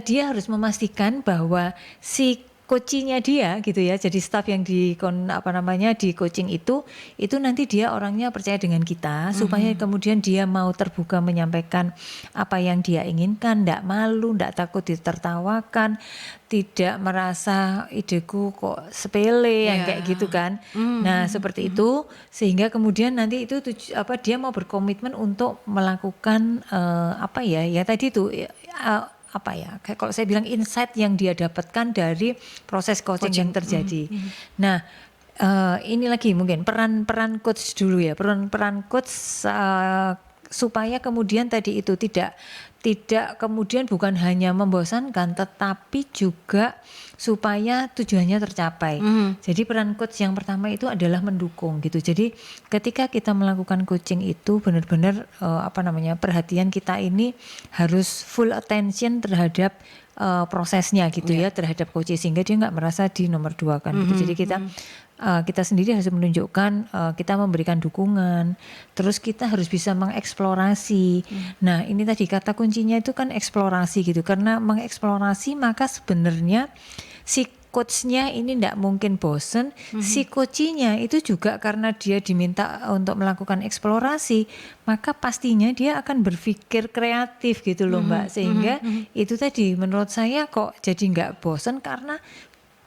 dia harus memastikan bahwa si coachnya dia gitu ya, jadi staff yang di coaching itu nanti dia orangnya percaya dengan kita, supaya kemudian dia mau terbuka menyampaikan apa yang dia inginkan, ndak malu, ndak takut ditertawakan, tidak merasa ideku kok sepele yang kayak gitu kan. Nah seperti itu, sehingga kemudian nanti itu dia mau berkomitmen untuk melakukan tadi itu kalau saya bilang insight yang dia dapatkan dari proses coaching yang terjadi. Nah, ini lagi mungkin peran coach dulu ya, peran coach supaya kemudian tadi itu tidak kemudian bukan hanya membosankan, tetapi juga supaya tujuannya tercapai. Jadi peran coach yang pertama itu adalah mendukung gitu. Jadi ketika kita melakukan coaching itu benar-benar perhatian kita ini harus full attention terhadap prosesnya gitu ya, terhadap coaching, sehingga dia nggak merasa di nomor dua kan gitu. Jadi kita sendiri harus menunjukkan, kita memberikan dukungan, terus kita harus bisa mengeksplorasi. Nah ini tadi kata kuncinya itu kan eksplorasi gitu, karena mengeksplorasi maka sebenarnya si coachnya ini tidak mungkin bosen, si coachnya itu juga karena dia diminta untuk melakukan eksplorasi, maka pastinya dia akan berpikir kreatif gitu loh Mbak, sehingga itu tadi menurut saya kok jadi nggak bosen, karena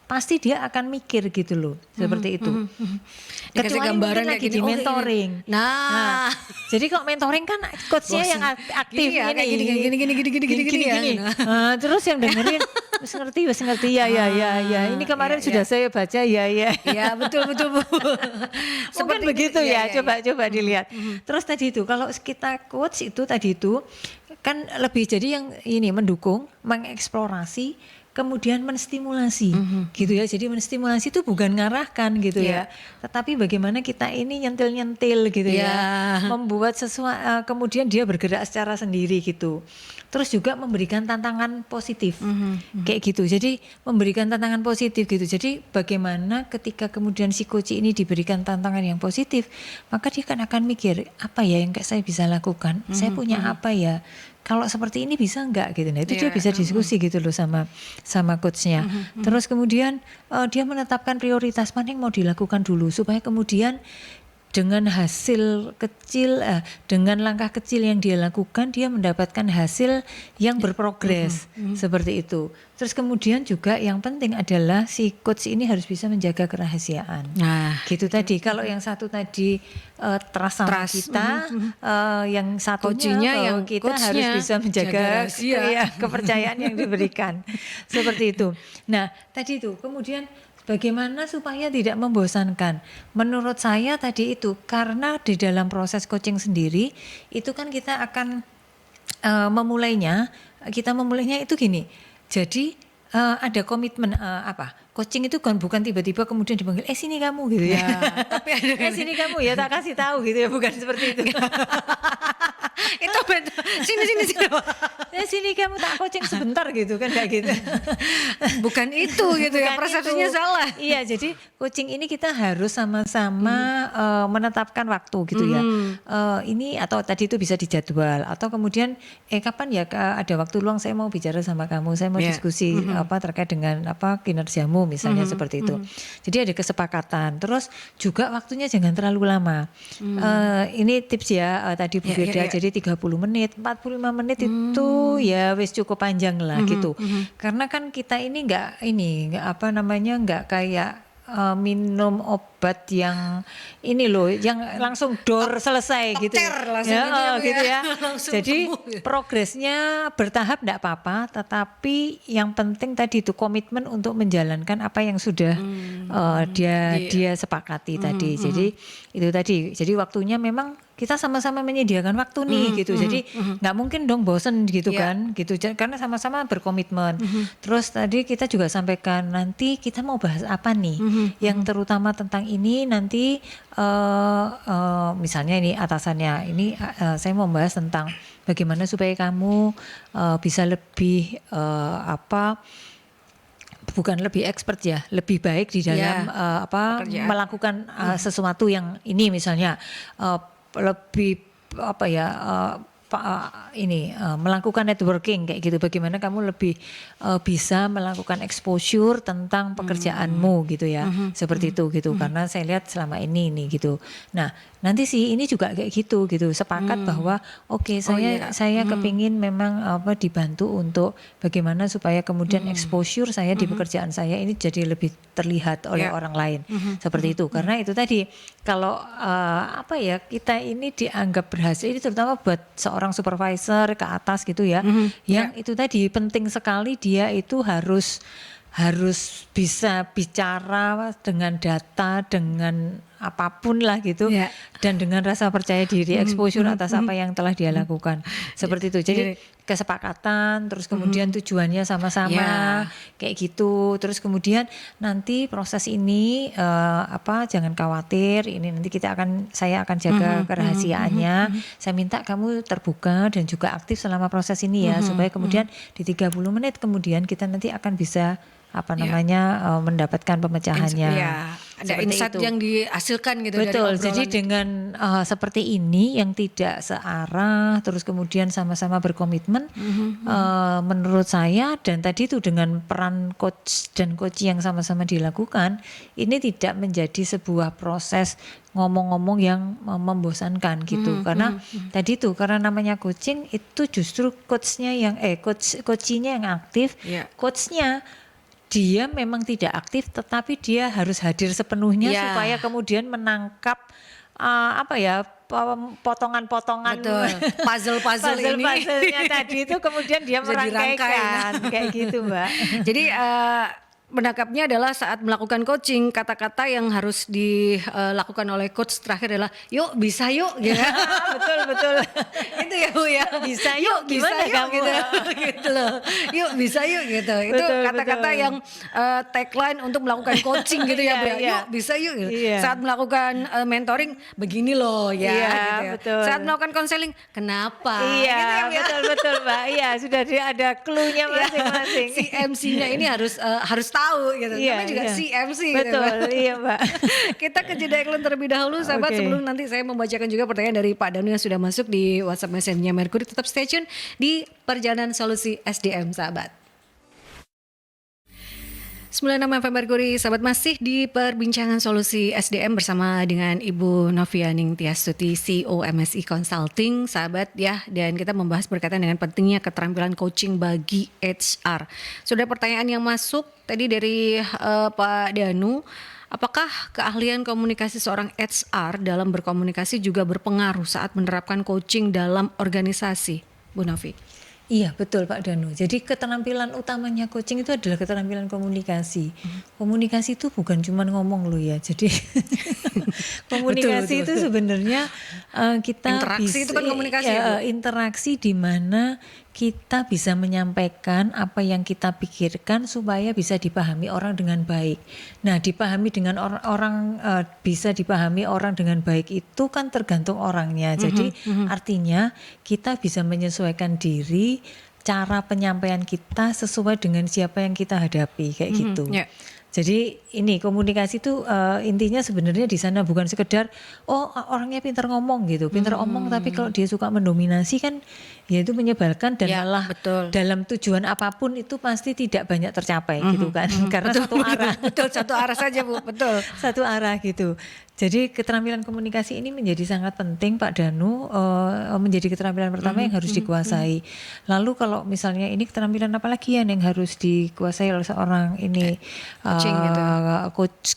pasti dia akan mikir gitu loh, seperti itu. Kecuali mungkin lagi di mentoring. Nah, jadi kalau mentoring kan coachnya yang aktif ya, gini. Terus yang dengerin wis ngerti ya. Ini kemarin sudah saya baca ya. Ya betul Bu. Mungkin begitu ya. Coba dilihat. Terus tadi itu kalau kita coach itu tadi itu kan lebih jadi yang ini mendukung, mengeksplorasi, kemudian menstimulasi gitu ya. Jadi menstimulasi itu bukan ngarahkan gitu ya, tetapi bagaimana kita ini nyentil gitu ya, membuat sesuatu, kemudian dia bergerak secara sendiri gitu. Terus juga memberikan tantangan positif kayak gitu. Jadi memberikan tantangan positif gitu. Jadi bagaimana ketika kemudian si coach ini diberikan tantangan yang positif, maka dia akan mikir apa ya yang saya bisa lakukan, saya punya apa ya. kalau seperti ini bisa enggak gitu. Nah, itu dia Iya, bisa diskusi gitu loh sama coachnya. Terus kemudian dia menetapkan prioritas mana yang mau dilakukan dulu supaya kemudian dengan hasil kecil, dengan langkah kecil yang dia lakukan, dia mendapatkan hasil yang berprogres seperti itu. Terus kemudian juga yang penting adalah si coach ini harus bisa menjaga kerahasiaan. Nah, Gitu tadi. Kalau yang satu tadi trust sama kita, yang Coaching-nya satunya yang kita coachnya harus bisa jaga menjaga rahasia. kepercayaan yang diberikan. Seperti itu. Nah, tadi itu kemudian bagaimana supaya tidak membosankan? Menurut saya tadi itu karena di dalam proses coaching sendiri itu kan kita akan memulainya itu gini. Jadi ada komitmen coaching itu kan bukan tiba-tiba kemudian dipanggil sini kamu gitu ya. tapi ada Sini kamu ya tak kasih tahu gitu ya, bukan seperti itu. itu betul. Sini. Sini kamu tak coaching sebentar gitu kan, kayak gitu. Bukan itu gitu ya, Bukan persepsinya itu. salah. Iya, jadi coaching ini kita harus sama-sama menetapkan waktu gitu ya. Ini atau tadi itu bisa dijadwal atau kemudian kapan ya ada waktu luang saya mau bicara sama kamu, saya mau Yeah. diskusi terkait dengan kinerjamu misalnya seperti itu. Jadi ada kesepakatan. Terus juga waktunya jangan terlalu lama. Ini tips ya tadi Bu Firda. Jadi 30 menit, 45 menit itu ya wis cukup panjang lah gitu. Karena kan kita ini nggak kayak minum obat yang ini loh, yang langsung dor selesai gitu. langsung Gitu ya. Langsung Jadi sembuh. progresnya bertahap enggak apa-apa, tetapi yang penting tadi itu komitmen untuk menjalankan apa yang sudah dia sepakati tadi. Jadi itu tadi. Jadi waktunya memang kita sama-sama menyediakan waktu nih gitu. Jadi nggak mungkin dong bosen gitu kan, gitu. Karena sama-sama berkomitmen. Terus tadi kita juga sampaikan nanti kita mau bahas apa nih, yang terutama tentang ini nanti misalnya ini atasannya ini saya mau bahas tentang bagaimana supaya kamu bisa lebih bukan lebih expert ya, lebih baik di dalam pekerjaan. melakukan sesuatu yang ini misalnya lebih melakukan networking kayak gitu. Bagaimana kamu lebih bisa melakukan exposure tentang pekerjaanmu gitu ya, seperti itu gitu. Karena saya lihat selama ini gitu. Nah nanti sih ini juga kayak gitu sepakat bahwa saya kepingin memang dibantu untuk bagaimana supaya kemudian exposure saya di pekerjaan saya ini jadi lebih terlihat oleh orang lain seperti itu. Karena itu tadi kalau kita ini dianggap berhasil ini terutama buat seorang supervisor ke atas gitu ya, yang itu tadi penting sekali dia itu harus bisa bicara dengan data, dengan apapun lah gitu, dan dengan rasa percaya diri, exposure atas apa yang telah dia lakukan, seperti itu. Jadi kesepakatan, terus kemudian tujuannya sama-sama, kayak gitu. Terus kemudian nanti proses ini jangan khawatir, ini nanti saya akan jaga kerahasiaannya. Saya minta kamu terbuka dan juga aktif selama proses ini ya, supaya kemudian di 30 menit kemudian kita nanti akan bisa mendapatkan pemecahannya. Ada Seperti insight itu. yang dihasilkan gitu. Betul, dari jadi obrolan. dengan seperti ini yang tidak searah, terus kemudian sama-sama berkomitmen, menurut saya dan tadi itu dengan peran coach dan coach yang sama-sama dilakukan, ini tidak menjadi sebuah proses ngomong-ngomong yang membosankan gitu. Karena tadi itu karena namanya coaching itu justru coachnya yang aktif, coachnya dia memang tidak aktif tetapi dia harus hadir sepenuhnya supaya kemudian menangkap potongan-potongan puzzle-puzzle-nya tadi itu kemudian dia merangkaikan kayak gitu Mbak. Jadi menangkapnya adalah saat melakukan coaching, kata-kata yang harus dilakukan oleh coach terakhir adalah yuk bisa yuk gitu. Betul. Itu ya Bu ya. Bisa yuk, gimana kamu? Gitu loh. Yuk bisa yuk gitu. Itu kata-kata yang tagline untuk melakukan coaching gitu ya Bu ya. Yuk bisa yuk gitu. Saat melakukan mentoring begini loh ya gitu ya. Betul. Saat melakukan konseling kenapa? Iya, gitu ya, Bu ya. betul Mbak. Iya, sudah ada clue-nya masing-masing. Si MC-nya ini harus tahu gitu. Iya, Namanya juga iya. CMC gitu. Betul, iya Mbak. Kita ke jeda iklan terlebih dahulu sahabat, Oke. sebelum nanti saya membacakan juga pertanyaan dari Pak Danu yang sudah masuk di WhatsApp Messenger Mercury. Tetap stay tune di Perjalanan Solusi SDM sahabat. 96 FM Mercury, sahabat, masih di perbincangan solusi SDM bersama dengan Ibu Novianing Tiastuti, CEO MSI Consulting, sahabat ya. Dan kita membahas berkaitan dengan pentingnya keterampilan coaching bagi HR. Sudah pertanyaan yang masuk tadi dari Pak Danu, apakah keahlian komunikasi seorang HR dalam berkomunikasi juga berpengaruh saat menerapkan coaching dalam organisasi, Bu Novi? Iya betul Pak Danu. Jadi keterampilan utamanya coaching itu adalah keterampilan komunikasi. Komunikasi itu bukan cuma ngomong loh ya. Jadi komunikasi Betul. itu sebenarnya kita Interaksi itu kan komunikasi ya, Bu? interaksi di mana kita bisa menyampaikan apa yang kita pikirkan supaya bisa dipahami orang dengan baik. Nah, dipahami dengan orang bisa dipahami orang dengan baik itu kan tergantung orangnya. Jadi artinya kita bisa menyesuaikan diri, cara penyampaian kita sesuai dengan siapa yang kita hadapi kayak gitu. Ya. Jadi ini komunikasi itu intinya sebenarnya di sana bukan sekedar orangnya pintar ngomong gitu, pintar omong, tapi kalau dia suka mendominasi kan ya itu menyebalkan dan Ya, malah betul. dalam tujuan apapun itu pasti tidak banyak tercapai gitu kan, karena satu arah. Betul, satu arah saja Bu, betul. Satu arah gitu. Jadi keterampilan komunikasi ini menjadi sangat penting Pak Danu, menjadi keterampilan pertama yang harus dikuasai. Lalu kalau misalnya ini keterampilan apa lagi yang harus dikuasai oleh seorang ini Coaching gitu.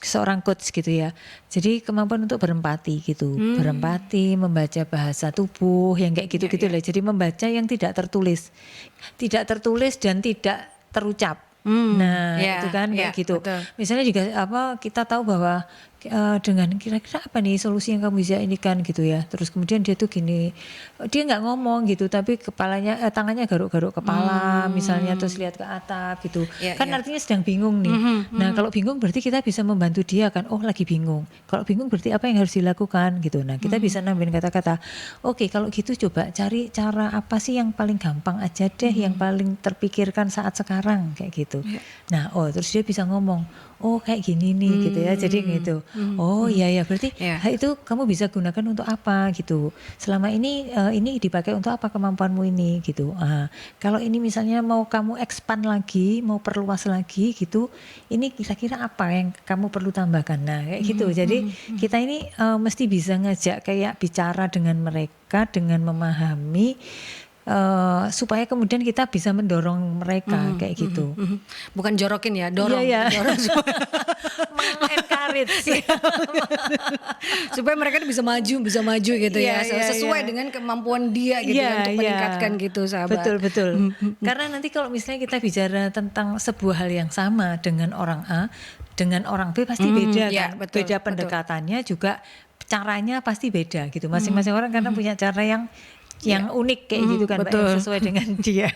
seorang coach gitu ya. Jadi kemampuan untuk berempati gitu, berempati, membaca bahasa tubuh yang kayak gitu-gitu lah. Jadi membaca yang tidak tertulis dan tidak terucap. Nah ya, itu kan ya, kayak gitu. betul. Misalnya juga kita tahu bahwa dengan kira-kira apa nih solusi yang kamu bisa ini kan gitu ya. Terus kemudian dia tuh gini, dia nggak ngomong gitu, tapi tangannya garuk-garuk kepala misalnya, terus lihat ke atap gitu. Ya, Kan ya. artinya sedang bingung nih. Nah kalau bingung berarti kita bisa membantu dia kan. Oh lagi bingung. Kalau bingung berarti apa yang harus dilakukan gitu. Nah kita bisa nambahin kata-kata. Oke kalau gitu coba cari cara apa sih yang paling gampang aja deh, yang paling terpikirkan saat sekarang kayak gitu. Nah terus dia bisa ngomong. Oh kayak gini nih gitu ya, jadi gitu. Oh iya ya berarti Ya. itu kamu bisa gunakan untuk apa gitu. Selama ini dipakai untuk apa kemampuanmu ini gitu. Kalau ini misalnya mau kamu expand lagi, mau perluas lagi gitu, ini kira-kira apa yang kamu perlu tambahkan. Nah kayak gitu. Jadi kita ini mesti bisa ngajak kayak bicara dengan mereka dengan memahami. Supaya kemudian kita bisa mendorong mereka kayak gitu. Bukan jorokin ya, dorong. Iya, iya. Dorong Encourage. supaya mereka bisa maju gitu ya. Iya, iya, Sesuai iya. dengan kemampuan dia gitu ya, untuk meningkatkan gitu sahabat. Betul. Karena nanti kalau misalnya kita bicara tentang sebuah hal yang sama dengan orang A, dengan orang B pasti beda ya, kan. betul, Beda pendekatannya juga caranya pasti beda gitu. Masing-masing orang karena punya cara yang unik kayak gitu kan, Mbak, betul. yang sesuai dengan dia.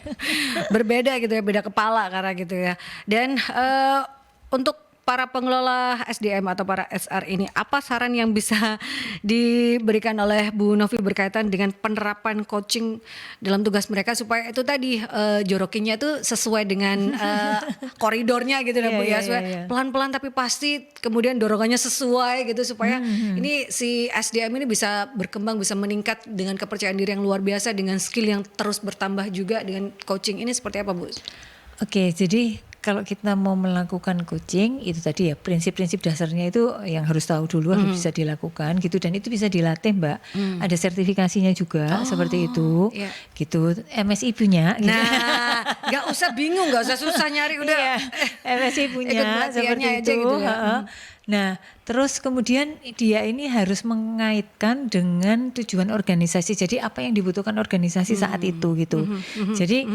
Berbeda gitu ya, beda kepala karena gitu ya. Dan untuk para pengelola SDM atau para SR ini, apa saran yang bisa diberikan oleh Bu Novi berkaitan dengan penerapan coaching dalam tugas mereka supaya itu tadi jorokinnya itu sesuai dengan koridornya gitu ya Bu ya, supaya pelan-pelan tapi pasti, kemudian dorongannya sesuai gitu supaya ini si SDM ini bisa berkembang, bisa meningkat dengan kepercayaan diri yang luar biasa, dengan skill yang terus bertambah juga dengan coaching ini, seperti apa Bu? Oke, jadi kalau kita mau melakukan coaching itu tadi ya prinsip-prinsip dasarnya itu yang harus tahu dulu, harus bisa dilakukan gitu, dan itu bisa dilatih Mbak. Ada sertifikasinya juga seperti itu, iya. gitu. MSI punya. Gitu. Nah, nggak usah bingung, nggak usah susah nyari, udah Iya, MSI ikut punya pelatihannya seperti aja itu. gitu ya. Nah, terus kemudian dia ini harus mengaitkan dengan tujuan organisasi. Jadi apa yang dibutuhkan organisasi saat itu gitu. Jadi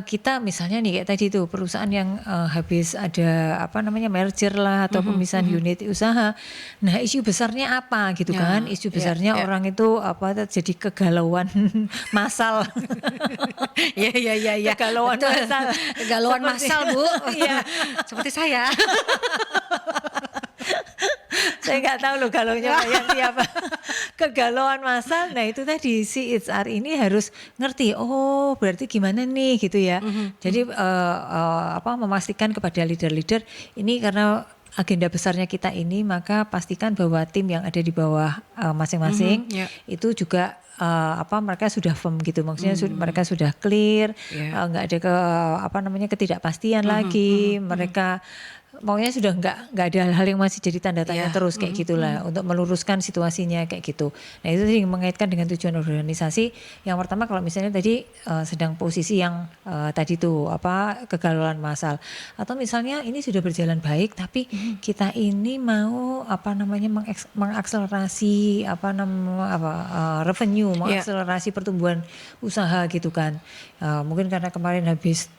kita misalnya nih kayak tadi itu perusahaan yang habis ada merger lah atau pemisahan unit usaha. Nah, isu besarnya apa gitu Ya, kan? Isu besarnya orang itu jadi kegalauan massal. Iya. Kegalauan Betul. massal. Kegalauan Seperti- massal Bu. Iya. Seperti saya. Saya nggak tahu loh galaunya Mbak Yanti apa. Kegalauan massal. Nah itu tadi si HR ini harus ngerti. Oh berarti gimana nih gitu ya. Jadi memastikan kepada leader-leader ini karena agenda besarnya kita ini, maka pastikan bahwa tim yang ada di bawah masing-masing itu juga mereka sudah firm gitu, maksudnya mereka sudah clear, nggak ada ketidakpastian lagi, mereka maunya sudah nggak ada hal-hal yang masih jadi tanda tanya terus kayak gitulah, untuk meluruskan situasinya kayak gitu. Nah itu tadi mengaitkan dengan tujuan organisasi. Yang pertama kalau misalnya tadi sedang posisi yang tadi tuh kegalauan massal, atau misalnya ini sudah berjalan baik tapi kita ini mau mengakselerasi revenue, mengakselerasi pertumbuhan usaha gitu kan. Mungkin karena kemarin habis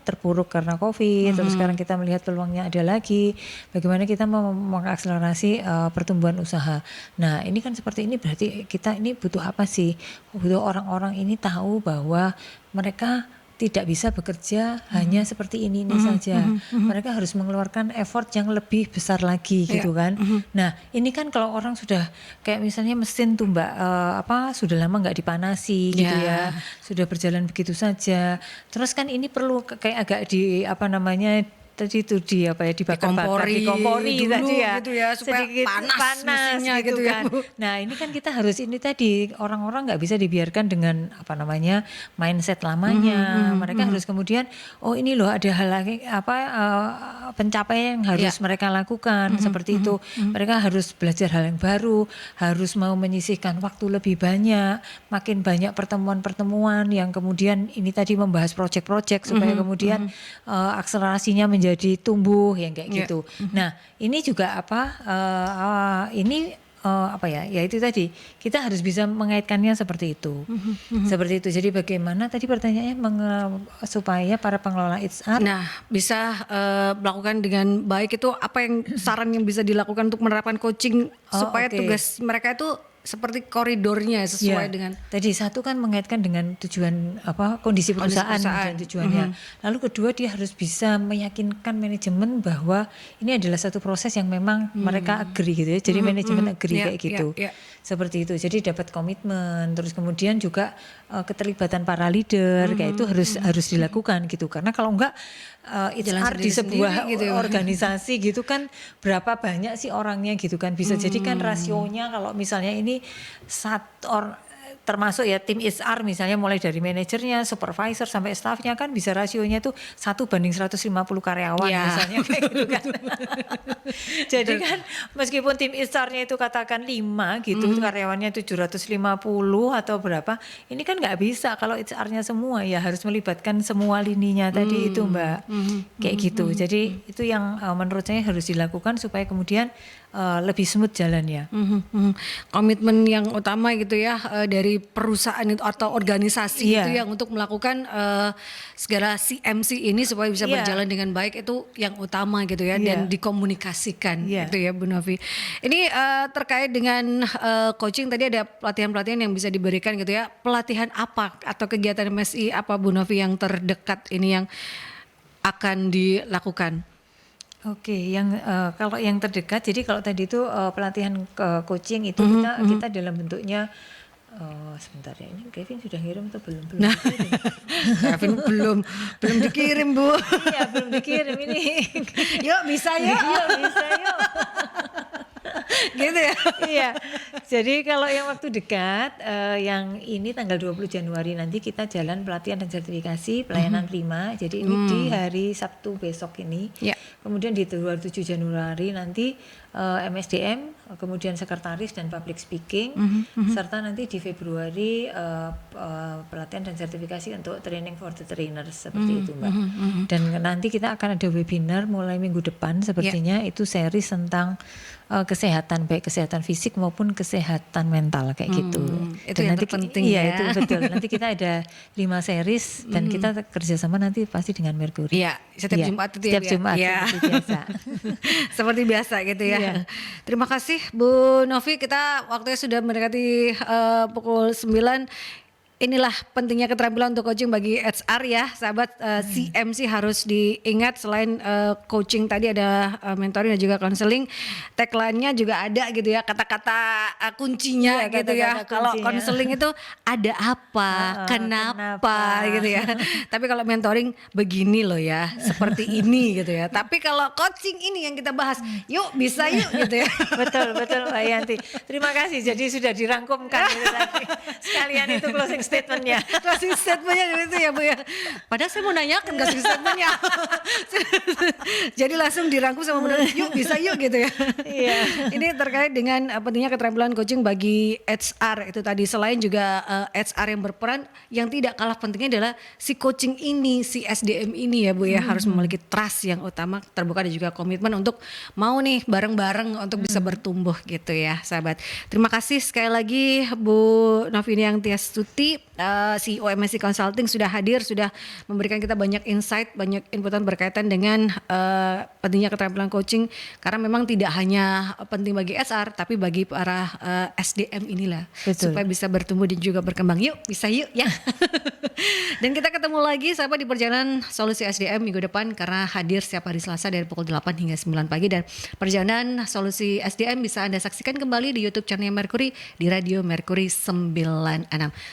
terpuruk karena COVID, terus sekarang kita melihat peluangnya ada lagi, bagaimana kita mau mengakselerasi pertumbuhan usaha. Nah ini kan seperti ini, berarti kita ini butuh apa sih? Butuh orang-orang ini tahu bahwa mereka tidak bisa bekerja hanya seperti ini saja. Mereka harus mengeluarkan effort yang lebih besar lagi gitu kan. Nah ini kan kalau orang sudah kayak misalnya mesin tuh Mbak, sudah lama nggak dipanasi gitu ya, sudah berjalan begitu saja. Terus kan ini perlu kayak agak tadi itu dibakar-bakar, dikompori dulu, tadi ya, gitu ya supaya sedikit panas mesinnya gitu kan. ya. Nah ini kan kita harus ini tadi, orang-orang nggak bisa dibiarkan dengan mindset lamanya. Mereka harus kemudian ini loh ada hal lagi pencapaian yang harus mereka lakukan seperti itu. Mereka harus belajar hal yang baru, harus mau menyisihkan waktu lebih banyak, makin banyak pertemuan-pertemuan yang kemudian ini tadi membahas proyek-proyek supaya kemudian akselerasinya menjadi tumbuh yang kayak gitu. Nah ini juga ya itu tadi kita harus bisa mengaitkannya seperti itu. Seperti itu. Jadi bagaimana tadi pertanyaannya supaya para pengelola HR bisa melakukan dengan baik, itu apa yang saran yang bisa dilakukan untuk menerapkan coaching supaya tugas mereka itu seperti koridornya sesuai dengan tadi. Satu kan mengaitkan dengan tujuan kondisi perusahaan dan tujuannya. Lalu kedua dia harus bisa meyakinkan manajemen bahwa ini adalah satu proses yang memang mereka agree gitu ya. Jadi manajemen agree kayak gitu. Seperti itu. Jadi dapat komitmen, terus kemudian juga keterlibatan para leader kayak itu harus dilakukan gitu. Karena kalau enggak HR di sebuah gitu ya, organisasi gitu kan berapa banyak sih orangnya gitu kan, bisa jadi kan rasionya kalau misalnya ini termasuk ya tim HR misalnya mulai dari manajernya, supervisor sampai staffnya kan bisa rasionya tuh 1:150 karyawan misalnya kayak gitu kan. Jadi kan meskipun tim HR-nya itu katakan 5 gitu, karyawannya 750 atau berapa, ini kan nggak bisa kalau HR-nya semua, ya harus melibatkan semua lininya tadi itu Mbak. Kayak gitu. Jadi itu yang menurut saya harus dilakukan supaya kemudian lebih smooth jalannya. Komitmen yang utama gitu ya dari perusahaan itu atau organisasi itu yang untuk melakukan segala CMC ini supaya bisa berjalan dengan baik, itu yang utama gitu ya, dan dikomunikasikan gitu ya Bu Novi. Ini terkait dengan coaching tadi, ada pelatihan-pelatihan yang bisa diberikan gitu ya. Pelatihan apa atau kegiatan MSI apa Bu Novi yang terdekat ini yang akan dilakukan? Oke, kalau yang terdekat, jadi kalau tadi itu pelatihan coaching itu kita dalam bentuknya sebentar ya, ini Kevin sudah ngirim atau belum? Kevin belum dikirim Bu. Iya belum dikirim ini. Yuk bisa yuk. Gitu ya. Iya. Jadi kalau yang waktu dekat, yang ini tanggal 20 Januari nanti kita jalan pelatihan dan sertifikasi pelayanan prima. Jadi ini di hari Sabtu besok ini. Kemudian di 27 Januari nanti MSDM, kemudian sekretaris dan public speaking, serta nanti di Februari pelatihan dan sertifikasi untuk training for the trainers seperti itu Mbak. Dan nanti kita akan ada webinar mulai minggu depan sepertinya, itu series tentang kesehatan, baik kesehatan fisik maupun kesehatan mental kayak gitu. Itu dan yang nanti terpenting ya. ya. Itu betul. Nanti kita ada 5 series dan kita kerjasama nanti pasti dengan Mercury. Iya, setiap Jumat itu setiap Jumat seperti biasa. Seperti biasa gitu ya. Terima kasih Bu Novi, kita waktunya sudah mendekati pukul 9. inilah pentingnya keterampilan untuk coaching bagi HR ya, sahabat. CMC harus diingat selain coaching tadi ada mentoring dan juga counseling. Tagline-nya juga ada gitu ya, kata-kata kuncinya Iya, gitu ya. kata-kata Kalau kuncinya. counseling itu ada apa, kenapa gitu ya. Tapi kalau mentoring begini loh ya, seperti ini gitu ya. Tapi kalau coaching ini yang kita bahas, yuk bisa yuk gitu ya. Betul Mbak Yanti. Terima kasih. Jadi sudah dirangkumkan itu tadi. Sekalian itu closing statementnya. Closing statementnya itu ya Bu ya. Padahal saya mau nanyakan closing statementnya. Jadi langsung dirangkum sama benar, yuk bisa yuk gitu ya. Iya. Ini terkait dengan pentingnya keterampilan coaching bagi HR itu tadi. Selain juga HR yang berperan, yang tidak kalah pentingnya adalah si coaching ini, si SDM ini ya Bu ya, harus memiliki trust yang utama, terbuka dan juga komitmen untuk mau nih bareng-bareng untuk bisa bertumbuh gitu ya sahabat. Terima kasih sekali lagi Bu Noviniang Tiastuti, CEO MSC Consulting sudah hadir, sudah memberikan kita banyak insight, banyak inputan berkaitan dengan pentingnya keterampilan coaching, karena memang tidak hanya penting bagi HR tapi bagi para SDM inilah. Betul. Supaya bisa bertumbuh dan juga berkembang. Yuk bisa yuk ya. Dan kita ketemu lagi sahabat di perjalanan solusi SDM minggu depan, karena hadir setiap hari Selasa dari pukul 8 hingga 9 pagi, dan perjalanan solusi SDM bisa Anda saksikan kembali di YouTube channel Mercury di Radio Mercury 96.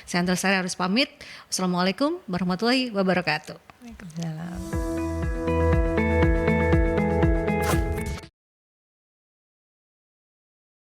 Saya Antel Sari harus pamit. Wassalamualaikum warahmatullahi wabarakatuh. Waalaikumsalam.